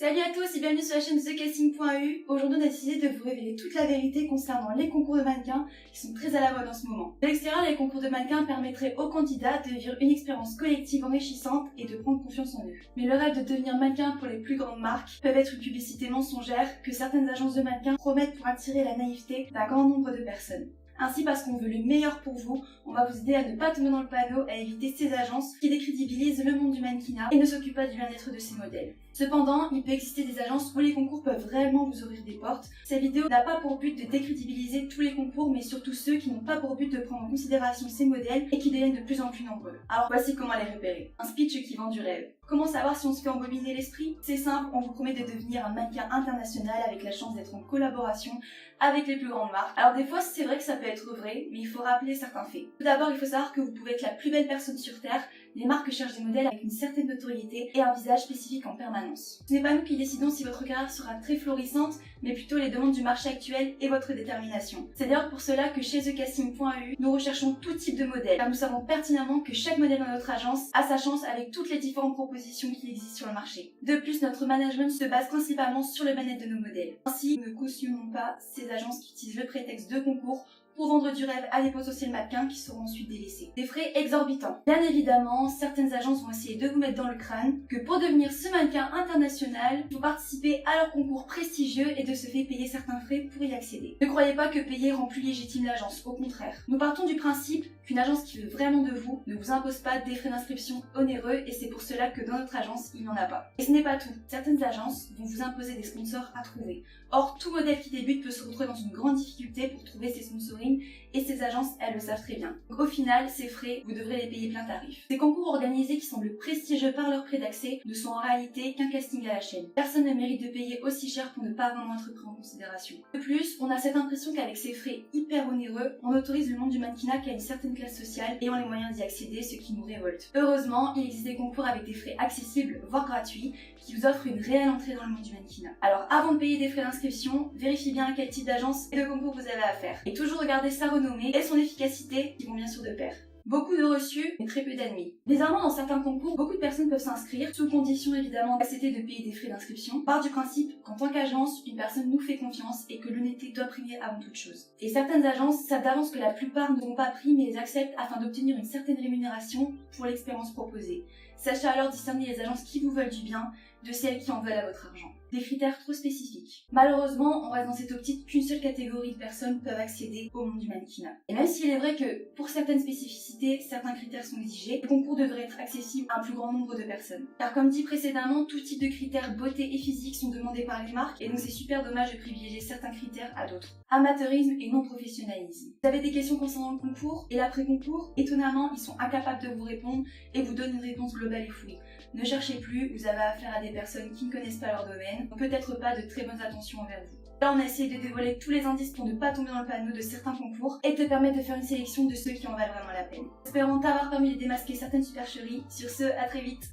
Salut à tous et bienvenue sur la chaîne TheCasting.eu. Aujourd'hui on a décidé de vous révéler toute la vérité concernant les concours de mannequins qui sont très à la mode en ce moment. De l'extérieur, les concours de mannequins permettraient aux candidats de vivre une expérience collective enrichissante et de prendre confiance en eux. Mais le rêve de devenir mannequin pour les plus grandes marques peuvent être une publicité mensongère que certaines agences de mannequins promettent pour attirer la naïveté d'un grand nombre de personnes. Ainsi, parce qu'on veut le meilleur pour vous, on va vous aider à ne pas tomber dans le panneau, à éviter ces agences qui décrédibilisent le monde du mannequinat et ne s'occupent pas du bien-être de ces modèles. Cependant, il peut exister des agences où les concours peuvent réellement vous ouvrir des portes. Cette vidéo n'a pas pour but de décrédibiliser tous les concours, mais surtout ceux qui n'ont pas pour but de prendre en considération ces modèles et qui deviennent de plus en plus nombreux. Alors voici comment les repérer. Un speech qui vend du rêve. Comment savoir si on se fait embobiner l'esprit? C'est simple, on vous promet de devenir un mannequin international avec la chance d'être en collaboration avec les plus grandes marques. Alors des fois c'est vrai que ça peut être vrai, mais il faut rappeler certains faits. Tout d'abord, il faut savoir que vous pouvez être la plus belle personne sur Terre. Les marques cherchent des modèles avec une certaine notoriété et un visage spécifique en permanence. Ce n'est pas nous qui décidons si votre carrière sera très florissante, mais plutôt les demandes du marché actuel et votre détermination. C'est d'ailleurs pour cela que chez TheCasting.eu, nous recherchons tout type de modèles, car nous savons pertinemment que chaque modèle dans notre agence a sa chance avec toutes les différentes propositions qui existent sur le marché. De plus, notre management se base principalement sur le bien-être de nos modèles. Ainsi, nous ne cautionnons pas ces agences qui utilisent le prétexte de concours pour vendre du rêve à des potentiels mannequins qui seront ensuite délaissés. Des frais exorbitants. Bien évidemment, certaines agences vont essayer de vous mettre dans le crâne que pour devenir ce mannequin international, il faut participer à leur concours prestigieux et de se faire payer certains frais pour y accéder. Ne croyez pas que payer rend plus légitime l'agence, au contraire. Nous partons du principe qu'une agence qui veut vraiment de vous ne vous impose pas des frais d'inscription onéreux et c'est pour cela que dans notre agence, il n'y en a pas. Et ce n'est pas tout. Certaines agences vont vous imposer des sponsors à trouver. Or, tout modèle qui débute peut se retrouver dans une grande difficulté pour trouver ses sponsorings et ces agences, elles le savent très bien. Donc, au final, ces frais, vous devrez les payer plein tarif. Ces concours organisés qui semblent prestigieux par leur prix d'accès ne sont en réalité qu'un casting à la chaîne. Personne ne mérite de payer aussi cher pour ne pas vraiment être pris en considération. De plus, on a cette impression qu'avec ces frais hyper onéreux, on autorise le monde du mannequinat qui a une certaine classe sociale et ont les moyens d'y accéder, ce qui nous révolte. Heureusement, il existe des concours avec des frais accessibles, voire gratuits, qui vous offrent une réelle entrée dans le monde du mannequinat. Alors avant de payer des frais d'inscription, vérifiez bien à quel type d'agence et de concours vous avez affaire. Et toujours regarder sa renommée et son efficacité qui vont bien sûr de pair. Beaucoup de reçus, mais très peu d'admis. Bizarrement, dans certains concours, beaucoup de personnes peuvent s'inscrire, sous condition évidemment d'accepter de payer des frais d'inscription. Part du principe qu'en tant qu'agence, une personne nous fait confiance et que l'honnêteté doit primer avant toute chose. Et certaines agences savent d'avance que la plupart ne sont pas pris mais les acceptent afin d'obtenir une certaine rémunération pour l'expérience proposée. Sachez alors discerner les agences qui vous veulent du bien de celles qui en veulent à votre argent. Des critères trop spécifiques. Malheureusement, on reste dans cette optique qu'une seule catégorie de personnes peuvent accéder au monde du mannequinat. Et même s'il est vrai que pour certaines spécificités, certains critères sont exigés, le concours devrait être accessible à un plus grand nombre de personnes. Car comme dit précédemment, tout type de critères beauté et physique sont demandés par les marques et donc c'est super dommage de privilégier certains critères à d'autres. Amateurisme et non-professionnalisme. Vous avez des questions concernant le concours et l'après-concours? Étonnamment, ils sont incapables de vous répondre et vous donnent une réponse globale et fouille. Ne cherchez plus, vous avez affaire à des personnes qui ne connaissent pas leur domaine, peut-être pas de très bonnes attentions envers vous. Là, on a essayé de dévoiler tous les indices pour ne pas tomber dans le panneau de certains concours et te permettre de faire une sélection de ceux qui en valent vraiment la peine. Espérons t'avoir permis de démasquer certaines supercheries. Sur ce, à très vite.